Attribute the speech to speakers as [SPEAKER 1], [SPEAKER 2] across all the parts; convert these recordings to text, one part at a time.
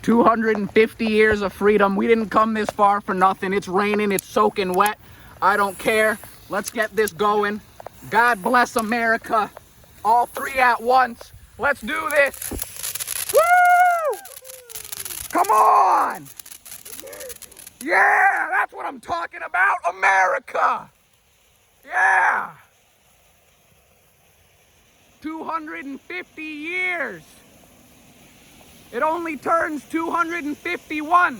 [SPEAKER 1] 250 years of freedom. We didn't come this far for nothing. It's raining, it's soaking wet. I don't care. Let's get this going. God bless America. All three at once. Let's do this. Woo! Come on! Yeah, that's what I'm talking about. America! Yeah! 250 years. It only turns 251.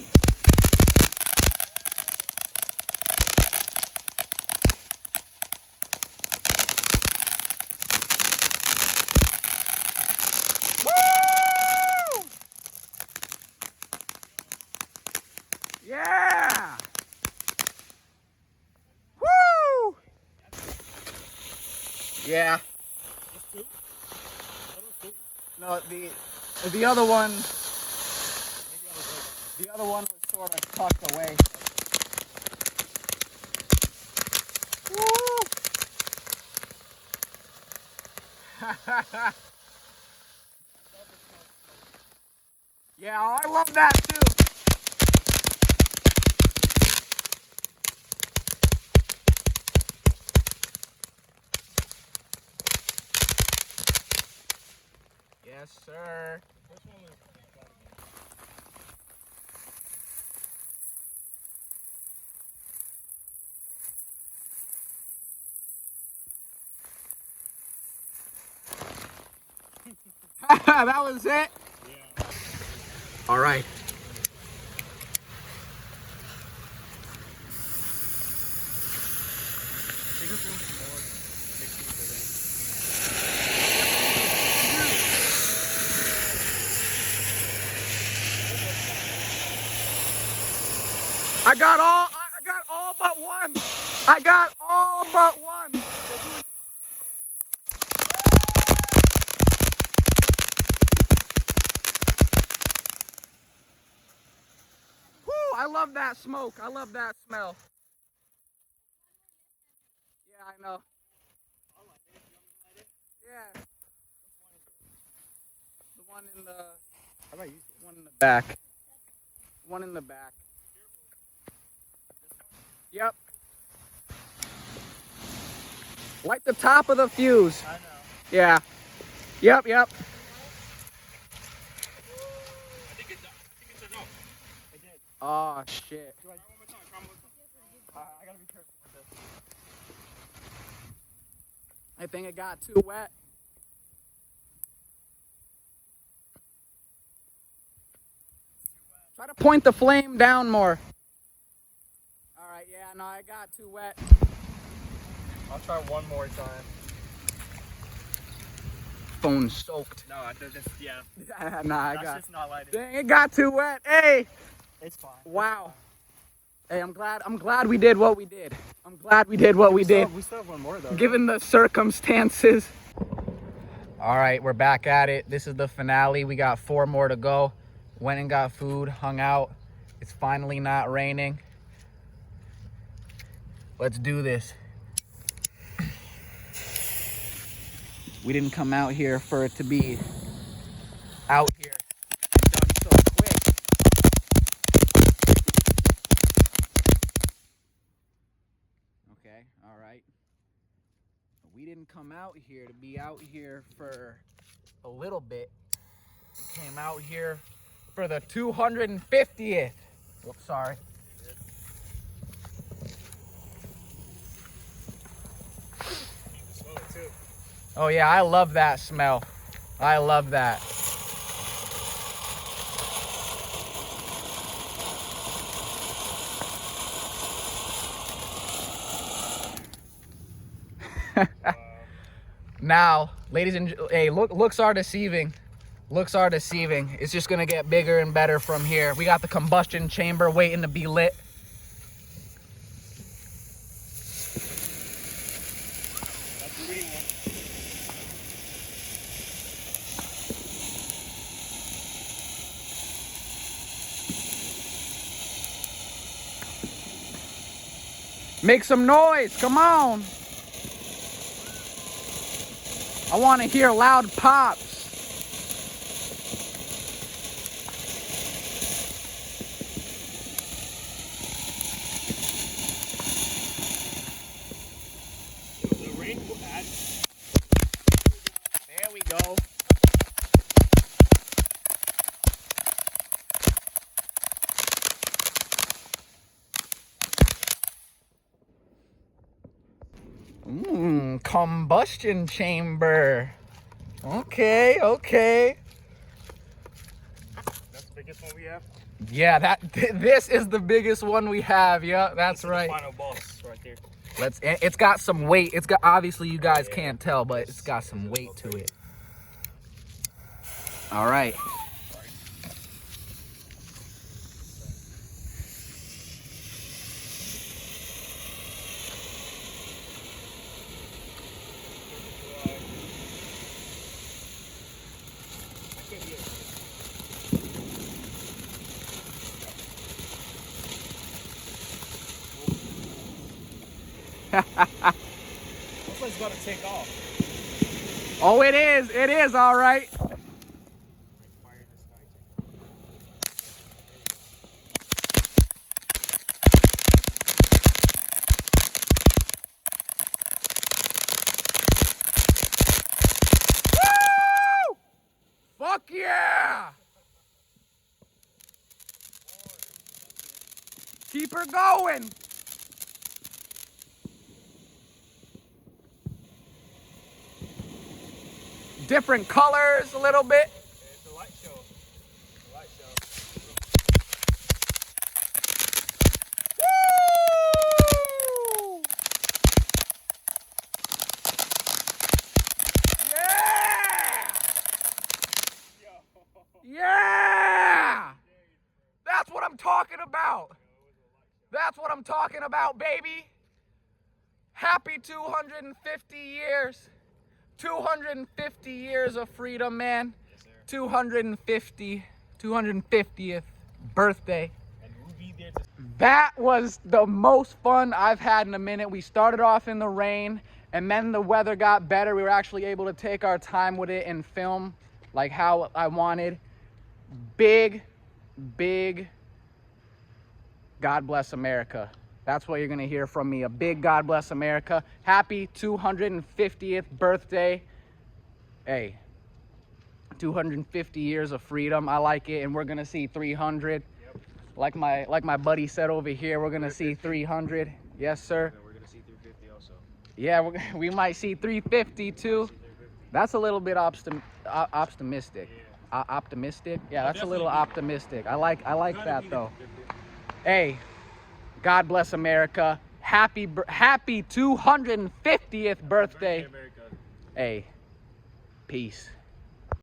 [SPEAKER 1] Woo! Yeah! Woo! Yeah. No, the other one was sort of tucked away. Woo! Yeah, I love that too. Yes, sir. That was it? Yeah. All right. I got all but one. I got all but one. Woo, I love that smoke. I love that smell. Yeah, I know. Yeah. The one in the, how about you? One in the back. One in the back. Yep. Light the top of the fuse. I know. Yeah. Yep, yep.
[SPEAKER 2] I think it's a no. It did.
[SPEAKER 1] Oh, shit.
[SPEAKER 2] Try one more time. Try one more time. I gotta be careful with this.
[SPEAKER 1] I think it got too wet. Try to point the flame down more. All right, yeah, no, I got too wet.
[SPEAKER 2] I'll try one more time.
[SPEAKER 1] Phone's soaked.
[SPEAKER 2] No, yeah.
[SPEAKER 1] Nah, I
[SPEAKER 2] That's
[SPEAKER 1] got.
[SPEAKER 2] just not lighting.
[SPEAKER 1] Dang, it got too wet. Hey.
[SPEAKER 2] It's fine.
[SPEAKER 1] Wow. Hey, I'm glad we did what we did. I'm glad we did what we did.
[SPEAKER 2] We still have one more though.
[SPEAKER 1] Given the circumstances. All right, we're back at it. This is the finale. We got 4 more to go. Went and got food, hung out. It's finally not raining. Let's do this. We didn't come out here for it to be out here and done so quick. Okay, all right. We didn't come out here to be out here for a little bit. We came out here for the 250th. Whoops, sorry. Oh yeah, I love that smell. I love that. Now, ladies and hey, looks are deceiving. Looks are deceiving. It's just gonna get bigger and better from here. We got the combustion chamber waiting to be lit. Make some noise, come on. I want to hear loud pops. Combustion chamber. Okay, okay.
[SPEAKER 2] That's the biggest one we have.
[SPEAKER 1] Yeah, this is the biggest one we have. Yeah, that's
[SPEAKER 2] This is
[SPEAKER 1] right.
[SPEAKER 2] the final boss right there.
[SPEAKER 1] It's got some weight. It's got, obviously you guys can't tell, but it's got some weight to it. All right.
[SPEAKER 2] This one's gonna take off.
[SPEAKER 1] Oh, it is. It is all right. Woo! Fuck yeah! Keep her going. Different colors a little bit.
[SPEAKER 2] It's a light show. Light show.
[SPEAKER 1] Woo! Yeah! Yeah! That's what I'm talking about. That's what I'm talking about, baby. Happy 250 years. 250 years of freedom, man.
[SPEAKER 2] Yes, sir.
[SPEAKER 1] 250th birthday.
[SPEAKER 2] And we'll be there to
[SPEAKER 1] That was the most fun I've had in a minute. We started off in the rain, and then the weather got better. We were actually able to take our time with it and film like how I wanted. Big God bless America. That's what you're gonna hear from me. A big God bless America. Happy 250th birthday. Hey, 250 years of freedom. I like it, and we're gonna see 300.
[SPEAKER 2] Yep.
[SPEAKER 1] Like my buddy said over here, we're gonna see 300. Yes, sir.
[SPEAKER 2] We're gonna see 350 also.
[SPEAKER 1] Yeah, we might see 350 too. That's a little bit optimistic. Optimistic? Yeah, that's a little optimistic. I like that though. Hey, God bless America. Happy 250th birthday.
[SPEAKER 2] America.
[SPEAKER 1] Hey, peace.